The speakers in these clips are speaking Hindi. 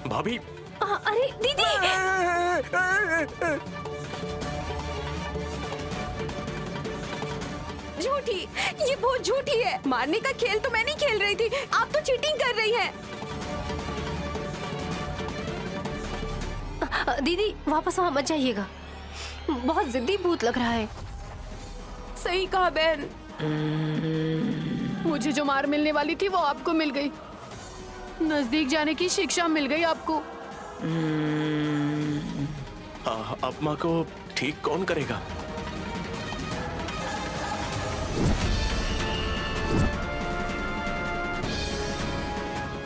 भाभी। अरे दीदी, झूठी, ये बहुत झूठी है। मारने का खेल तो मैं नहीं खेल रही थी, आप तो चीटिंग कर रही हैं। दीदी वापस वहाँ मत जाइएगा, बहुत जिद्दी भूत लग रहा है। सही कहा बहन, मुझे जो मार मिलने वाली थी वो आपको मिल गई। नजदीक जाने की शिक्षा मिल गई आपको। अब माँ को ठीक कौन करेगा?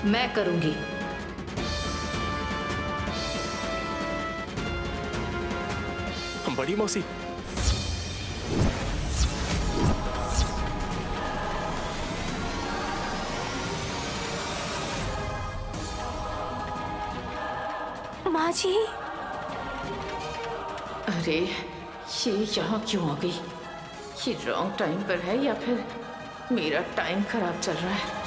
मैं करूंगी। बड़ी मौसी, माँ जी। अरे ये यहाँ क्यों आ गई? ये रॉन्ग टाइम पर है या फिर मेरा टाइम खराब चल रहा है?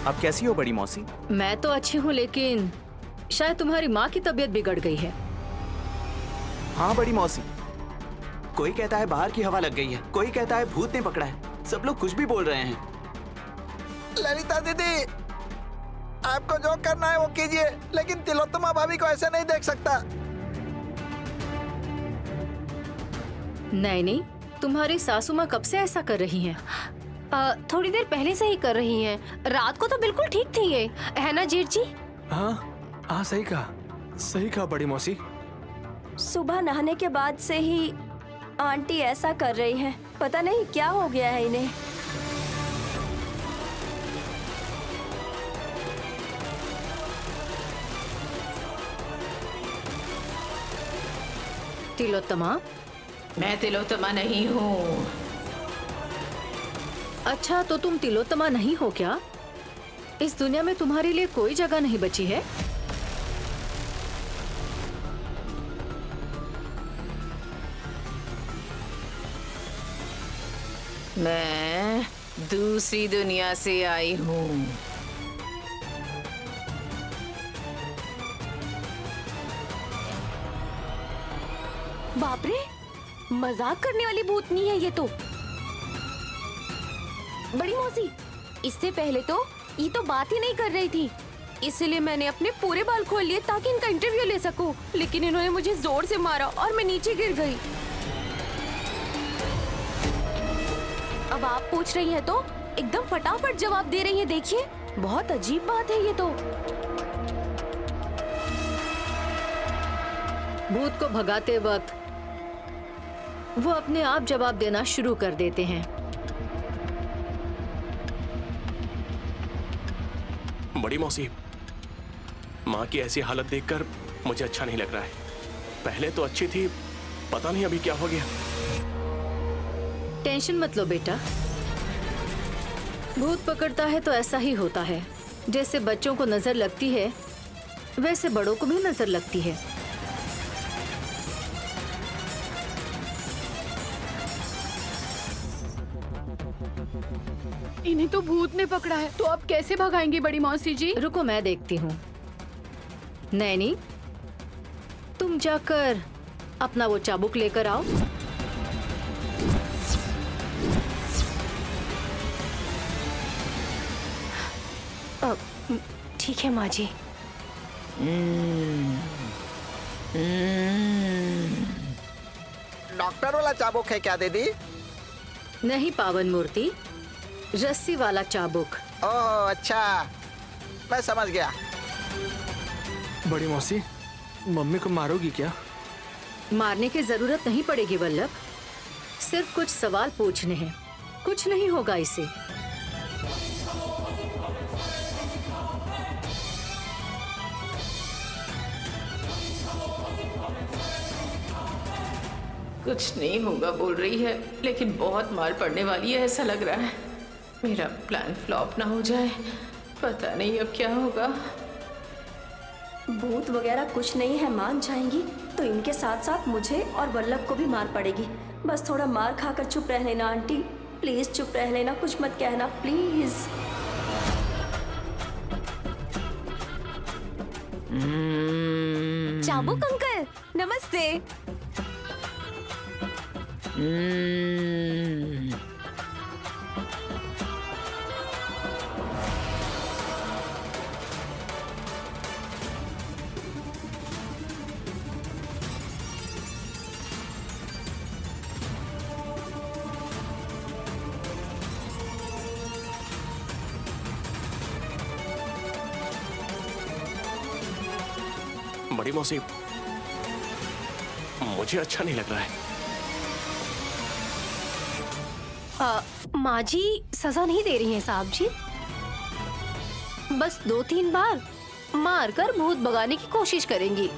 आप कैसी हो बड़ी मौसी? मैं तो अच्छी हूँ, लेकिन शायद तुम्हारी माँ की तबीयत बिगड़ गई है। हाँ बड़ी मौसी, कोई कहता है बाहर की हवा लग गई है, कोई कहता है भूत ने पकड़ा है, सब लोग कुछ भी बोल रहे हैं। ललिता दीदी, आपको जो करना है वो कीजिए, लेकिन तिलोत्तमा भाभी को ऐसे नहीं देख सकता। नहीं, तुम्हारी सासू माँ कब से ऐसा कर रही हैं? थोड़ी देर पहले से ही कर रही हैं। रात को तो बिल्कुल ठीक थी ये, है ना जेठ जी? हाँ सही कहा बड़ी मौसी। सुबह नहाने के बाद से ही आंटी ऐसा कर रही हैं। पता नहीं क्या हो गया है इन्हें। तिलोत्तमा? मैं तिलोत्तमा नहीं हूँ। अच्छा, तो तुम तिलोत्तमा नहीं हो क्या? इस दुनिया में तुम्हारे लिए कोई जगह नहीं बची है? मैं दूसरी दुनिया से आई हूँ। बाप रे, मजाक करने वाली भूतनी है ये तो। बड़ी मौसी, इससे पहले तो ये तो बात ही नहीं कर रही थी, इसलिए मैंने अपने पूरे बाल खोल लिए ताकि इनका इंटरव्यू ले सकूं। लेकिन इन्होंने मुझे जोर से मारा और मैं नीचे गिर गई। अब आप पूछ रही हैं तो एकदम फटाफट जवाब दे रही हैं। देखिए, बहुत अजीब बात है ये तो। भूत को भगाते वक्त वो अपने आप जवाब देना शुरू कर देते हैं। बड़ी मौसी, माँ की ऐसी हालत देखकर मुझे अच्छा नहीं लग रहा है। पहले तो अच्छी थी, पता नहीं अभी क्या हो गया। टेंशन मत लो बेटा, भूत पकड़ता है तो ऐसा ही होता है। जैसे बच्चों को नजर लगती है, वैसे बड़ों को भी नजर लगती है। इन्हें तो भूत ने पकड़ा है, तो आप कैसे भगाएंगी बड़ी मौसी जी? रुको, मैं देखती हूँ। नैनी, तुम जाकर अपना वो चाबुक लेकर आओ। ठीक है माँ जी। डॉक्टर वाला चाबुक है क्या दीदी? नहीं पावन मूर्ति, रस्सी वाला चाबुक। ओह अच्छा, मैं समझ गया। बड़ी मौसी, मम्मी को मारोगी क्या? मारने की जरूरत नहीं पड़ेगी वल्लभ, सिर्फ कुछ सवाल पूछने हैं, कुछ नहीं होगा इसे। कुछ नहीं होगा बोल रही है, लेकिन बहुत मार पड़ने वाली है ऐसा लग रहा है। मेरा प्लान फ्लॉप ना हो जाए, पता नहीं अब क्या होगा। भूत वगैरह कुछ नहीं है, मान जाएंगी तो इनके साथ साथ मुझे और वल्लभ को भी मार पड़ेगी। बस थोड़ा मार खाकर चुप रह लेना आंटी, प्लीज चुप रह लेना, कुछ मत कहना प्लीज। चाबुक अंकल नमस्ते। बड़ी मौसी, मुझे अच्छा नहीं लग रहा है। माँ जी सजा नहीं दे रही हैं साहब जी। बस 2-3 बार मारकर भूत भगाने की कोशिश करेंगी।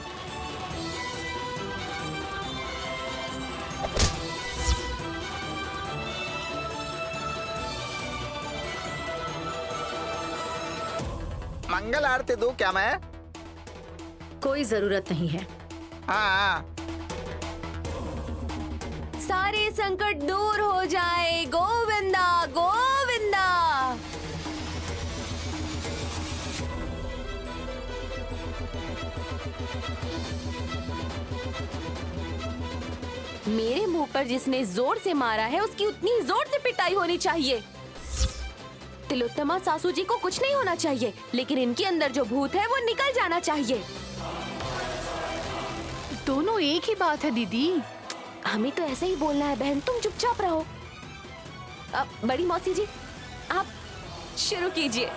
मंगल आरती दूं क्या मैं? कोई जरूरत नहीं है। हाँ। सारे संकट दूर हो जाए, गोविंदा गोविंदा। मेरे मुंह पर जिसने जोर से मारा है उसकी उतनी जोर से पिटाई होनी चाहिए। तिलोत्तमा सासू जी को कुछ नहीं होना चाहिए, लेकिन इनके अंदर जो भूत है वो निकल जाना चाहिए। दोनों एक ही बात है दीदी। हमें तो ऐसे ही बोलना है बहन, तुम चुपचाप रहो। अब बड़ी मौसी जी आप शुरू कीजिए।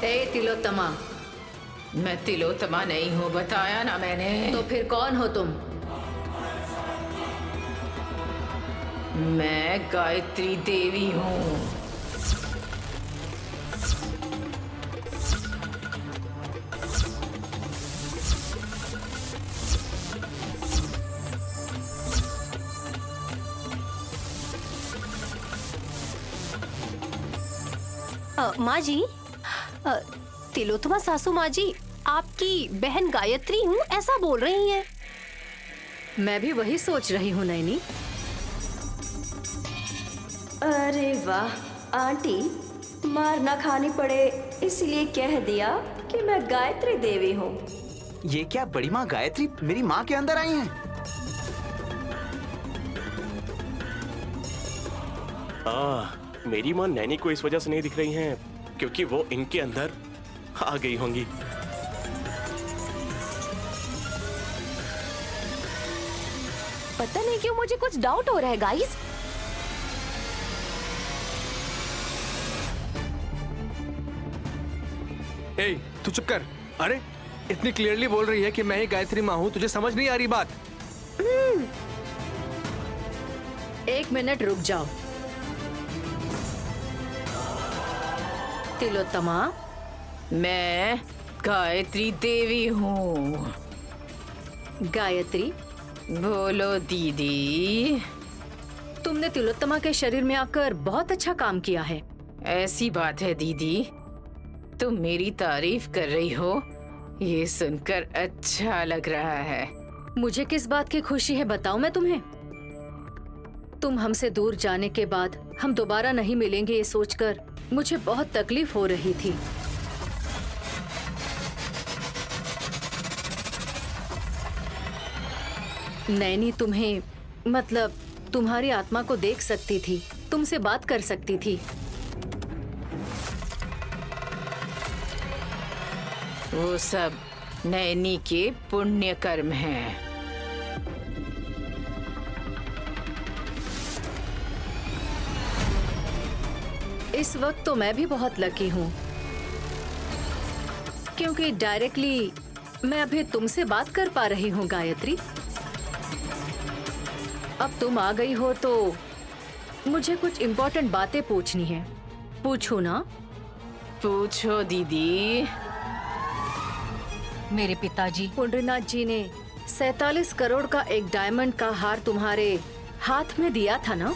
ए तिलोत्तमा, मैं तिलोत्तमा नहीं हूँ, बताया ना मैंने। तो फिर कौन हो तुम? मैं गायत्री देवी हूँ। माँ जी, तिलोत्तमा सासू माँ जी आपकी बहन गायत्री हूँ ऐसा बोल रही हैं। मैं भी वही सोच रही हूँ नैनी। अरे वाह आंटी, मार ना खानी पड़े इसलिए कह दिया कि मैं गायत्री देवी हूँ। ये क्या बड़ी माँ गायत्री मेरी माँ के अंदर आई हैं? मेरी माँ नैनी को इस वजह से नहीं दिख रही हैं क्योंकि वो इनके अंदर आ गई होंगी। पता नहीं क्यों मुझे कुछ डाउट हो रहा है गाइस। ए, तू चुप कर। अरे इतनी क्लियरली बोल रही है कि मैं ही गायत्री माँ हूँ, तुझे समझ नहीं आ रही बात? 1 मिनट रुक जाओ। तिलोत्तमा, मैं गायत्री देवी हूँ। गायत्री, बोलो दीदी। तुमने तिलोत्तमा के शरीर में आकर बहुत अच्छा काम किया है। ऐसी बात है दीदी, तुम मेरी तारीफ कर रही हो, ये सुनकर अच्छा लग रहा है। मुझे किस बात की खुशी है बताऊं मैं तुम्हें? तुम हमसे दूर जाने के बाद हम दोबारा नहीं मिलेंगे ये सोचकर मुझे बहुत तकलीफ हो रही थी। नैनी तुम्हें, मतलब तुम्हारी आत्मा को देख सकती थी, तुमसे बात कर सकती थी। वो सब नैनी के पुण्य कर्म हैं। इस वक्त तो मैं भी बहुत लकी हूँ क्योंकि डायरेक्टली मैं अभी तुमसे बात कर पा रही हूँ गायत्री। अब तुम आ गई हो तो मुझे कुछ इम्पोर्टेंट बातें पूछनी है। पूछू ना? पूछो दीदी। मेरे पिताजी पुंडरीनाथ जी ने 47 करोड़ का एक डायमंड का हार तुम्हारे हाथ में दिया था ना?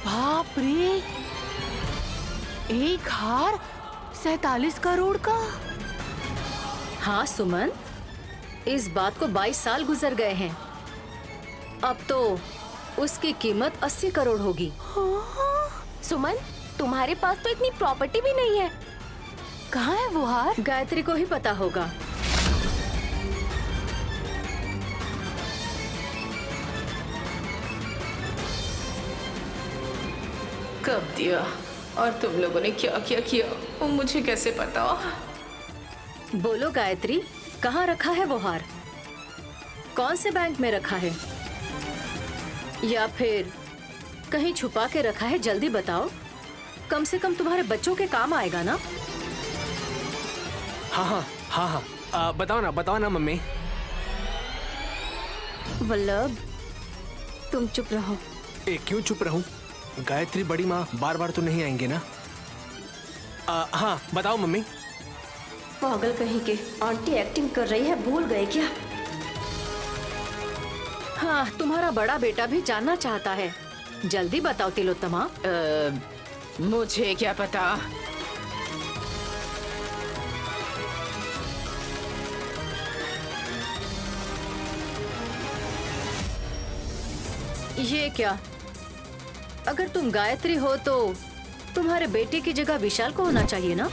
बाप रे, एक हार 47 करोड़ का? हाँ सुमन, इस बात को 22 साल गुजर गए हैं। अब तो उसकी कीमत 80 करोड़ होगी। सुमन, तुम्हारे पास तो इतनी प्रॉपर्टी भी नहीं है। कहाँ है वो हार? गायत्री को ही पता होगा। कब दिया और तुम लोगों ने क्या क्या किया वो मुझे कैसे पता? बोलो गायत्री, कहाँ रखा है वो हार? कौन से बैंक में रखा है, या फिर कहीं छुपा के रखा है? जल्दी बताओ, कम से कम तुम्हारे बच्चों के काम आएगा ना। हाँ हाँ हाँ हाँ, बताओ ना मम्मी। वल्लभ, तुम चुप रहो। क्यों चुप रहूं? गायत्री बड़ी माँ बार बार तो नहीं आएंगे ना? हाँ बताओ मम्मी। पागल कहीं के, आंटी एक्टिंग कर रही है, भूल गए क्या? हाँ, तुम्हारा बड़ा बेटा भी जानना चाहता है। जल्दी बताओ तिलोत्तमा। मुझे क्या पता? ये क्या? अगर तुम गायत्री हो तो तुम्हारे बेटे की जगह विशाल को होना चाहिए ना?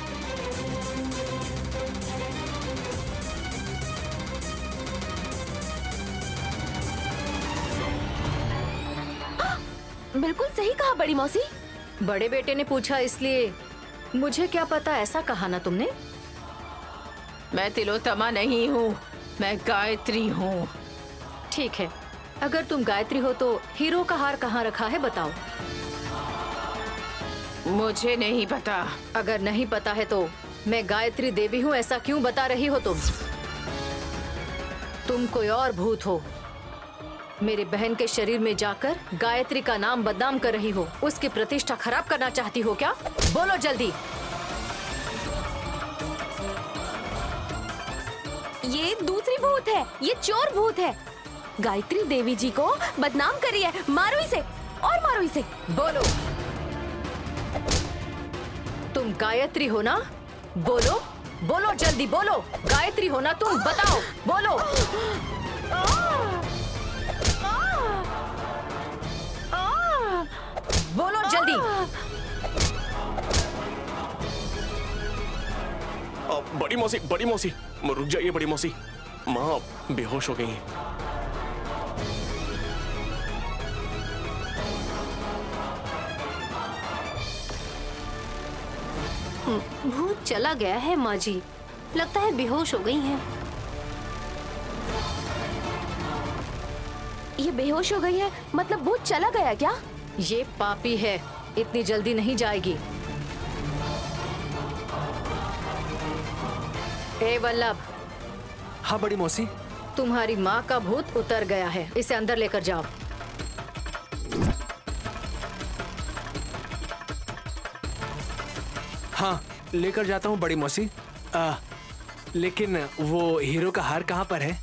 बिल्कुल सही कहा बड़ी मौसी। बड़े बेटे ने पूछा इसलिए मुझे क्या पता ऐसा कहा ना तुमने? मैं तिलोत्तमा नहीं हूँ, मैं गायत्री हूँ। ठीक है, अगर तुम गायत्री हो तो हीरो का हार कहाँ रखा है बताओ। मुझे नहीं पता। अगर नहीं पता है तो मैं गायत्री देवी हूँ ऐसा क्यों बता रही हो तुम? तुम कोई और भूत हो। मेरी बहन के शरीर में जाकर गायत्री का नाम बदनाम कर रही हो, उसकी प्रतिष्ठा खराब करना चाहती हो क्या? बोलो जल्दी। ये दूसरी भूत है, ये चोर भूत है। गायत्री देवी जी को बदनाम करी है। मारो इसे और मारो इसे। बोलो, तुम गायत्री हो ना? बोलो बोलो जल्दी बोलो, गायत्री हो ना तुम? बताओ, बोलो। बोलो जल्दी। बड़ी मौसी, रुक जाइए बड़ी मौसी। माँ बेहोश हो गई हैं। भूत चला गया है माँ जी, लगता है बेहोश हो गई हैं। ये बेहोश हो गई है मतलब भूत चला गया क्या? ये पापी है, इतनी जल्दी नहीं जाएगी। ए वल्लभ। हाँ बड़ी मौसी। तुम्हारी माँ का भूत उतर गया है, इसे अंदर लेकर जाओ। हाँ लेकर जाता हूँ बड़ी मौसी। लेकिन वो हीरो का हार कहाँ पर है?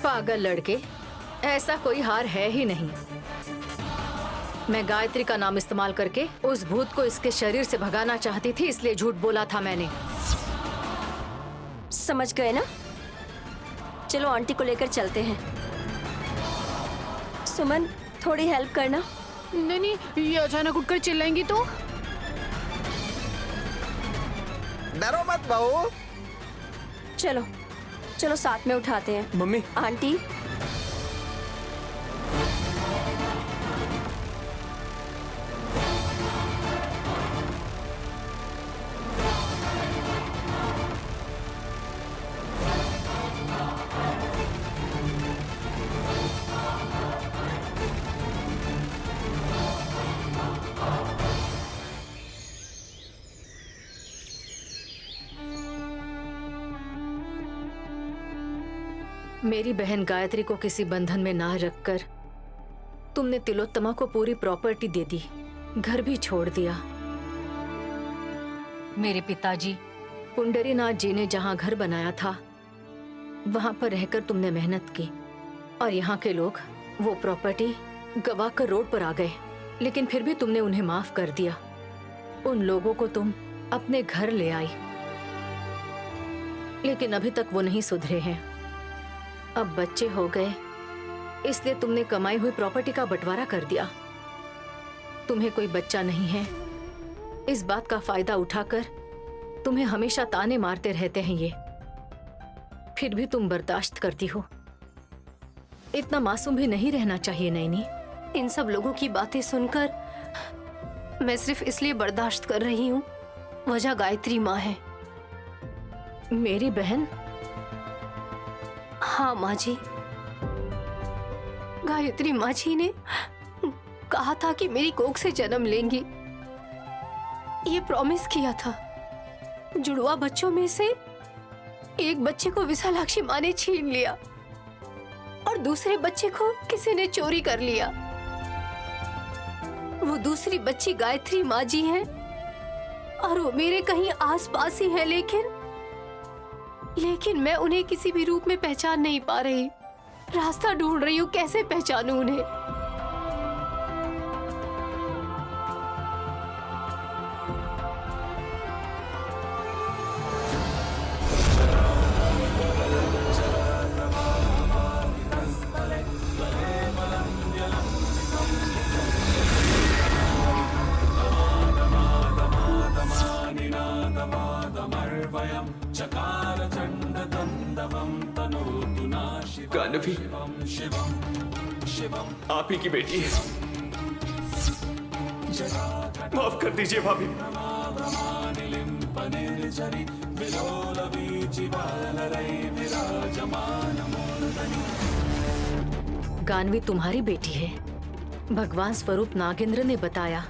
पागल लड़के, ऐसा कोई हार है ही नहीं। मैं गायत्री का नाम इस्तेमाल करके उस भूत को इसके शरीर से भगाना चाहती थी, इसलिए झूठ बोला था मैंने। समझ गए ना? चलो आंटी को लेकर चलते हैं। सुमन, थोड़ी हेल्प करना। नहीं, ये अचानक उठकर चिल्लाएंगी तो? डरो मत बहू। चलो चलो साथ में उठाते हैं। मम्मी। आंटी, मेरी बहन गायत्री को किसी बंधन में ना रखकर तुमने तिलोत्तमा को पूरी प्रॉपर्टी दे दी, घर भी छोड़ दिया। मेरे पिताजी पुंडरीनाथ जी ने जहां घर बनाया था वहां पर रहकर तुमने मेहनत की और यहाँ के लोग वो प्रॉपर्टी गवाकर रोड पर आ गए, लेकिन फिर भी तुमने उन्हें माफ कर दिया। उन लोगों को तुम अपने घर ले आई, लेकिन अभी तक वो नहीं सुधरे हैं। अब बच्चे हो गए, इसलिए तुमने कमाई हुई प्रॉपर्टी का बंटवारा कर दिया। तुम्हें कोई बच्चा नहीं है, इस बात का फायदा उठाकर तुम्हें हमेशा ताने मारते रहते हैं ये, फिर भी तुम बर्दाश्त करती हो। इतना मासूम भी नहीं रहना चाहिए नैनी। इन सब लोगों की बातें सुनकर मैं सिर्फ इसलिए बर्दाश्त कर रही हूँ, वजह गायत्री माँ है। मेरी बहन? हाँ माँ जी, गायत्री माँ जी ने कहा था कि मेरी कोख से जन्म लेंगी। ये प्रॉमिस किया था। जुड़वा बच्चों में से एक बच्चे को विशालाक्षी माँ ने छीन लिया और दूसरे बच्चे को किसी ने चोरी कर लिया। वो दूसरी बच्ची गायत्री माँ जी है और वो मेरे कहीं आसपास ही है, लेकिन मैं उन्हें किसी भी रूप में पहचान नहीं पा रही। रास्ता ढूंढ रही हूँ, कैसे पहचानूं उन्हें। गानवी आप ही की बेटी है, माफ कर दीजिए भाभी। गानवी तुम्हारी बेटी है, भगवान स्वरूप नागेंद्र ने बताया।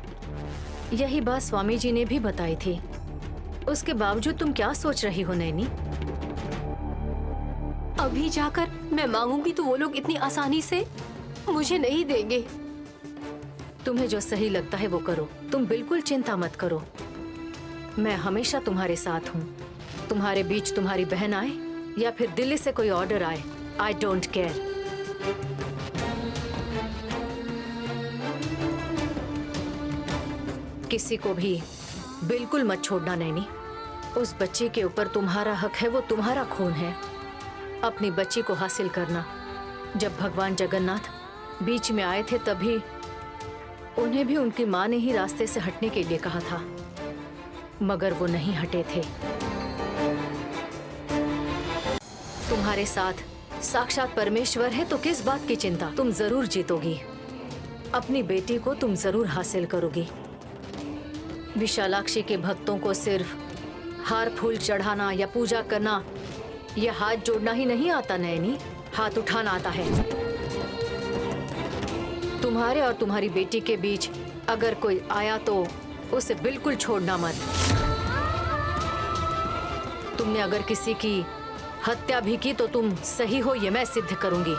यही बात स्वामी जी ने भी बताई थी। उसके बावजूद तुम क्या सोच रही हो नैनी? अभी जाकर मैं मांगूंगी तो वो लोग इतनी आसानी से मुझे नहीं देंगे। तुम्हें जो सही लगता है वो करो, तुम बिल्कुल चिंता मत करो। मैं हमेशा तुम्हारे साथ हूँ। तुम्हारे बीच तुम्हारी बहन आए या फिर दिल्ली से कोई ऑर्डर आए, आई डोंट केयर। किसी को भी बिल्कुल मत छोड़ना नैनी। उस बच्ची के ऊपर तुम्हारा हक है, वो तुम्हारा खून है। अपनी बच्ची को हासिल करना। जब भगवान जगन्नाथ बीच में आए थे तभी उन्हें भी उनकी माँ ने ही रास्ते से हटने के लिए कहा था, मगर वो नहीं हटे थे। तुम्हारे साथ साक्षात परमेश्वर है तो किस बात की चिंता? तुम जरूर जीतोगी। अपनी बेटी को तुम जरूर हासिल करोगी। विशालाक्षी के भक्तों को सिर्फ हार फूल चढ़ाना या पूजा करना या हाथ जोड़ना ही नहीं आता नैनी, हाथ उठाना आता है। तुम्हारे और तुम्हारी बेटी के बीच अगर कोई आया तो उसे बिल्कुल छोड़ना मत। तुमने अगर किसी की हत्या भी की तो तुम सही हो ये मैं सिद्ध करूंगी।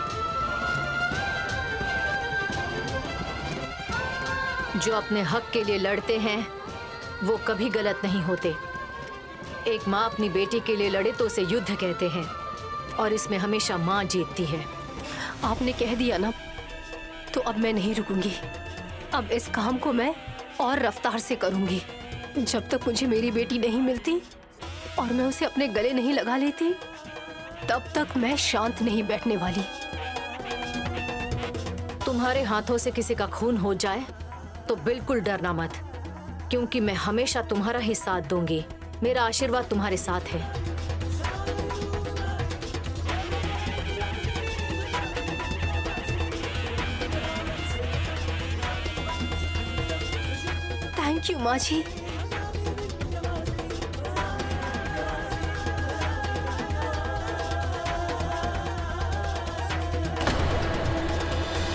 जो अपने हक के लिए लड़ते हैं वो कभी गलत नहीं होते। एक माँ अपनी बेटी के लिए लड़े तो उसे युद्ध कहते हैं और इसमें हमेशा माँ जीतती है। आपने कह दिया ना, तो अब मैं नहीं रुकूंगी। अब इस काम को मैं और रफ्तार से करूंगी। जब तक मुझे मेरी बेटी नहीं मिलती और मैं उसे अपने गले नहीं लगा लेती, तब तक मैं शांत नहीं बैठने वाली। तुम्हारे हाथों से किसी का खून हो जाए तो बिल्कुल डरना मत, क्योंकि मैं हमेशा तुम्हारा ही साथ दूंगी। मेरा आशीर्वाद तुम्हारे साथ है। थैंक यू माँ जी।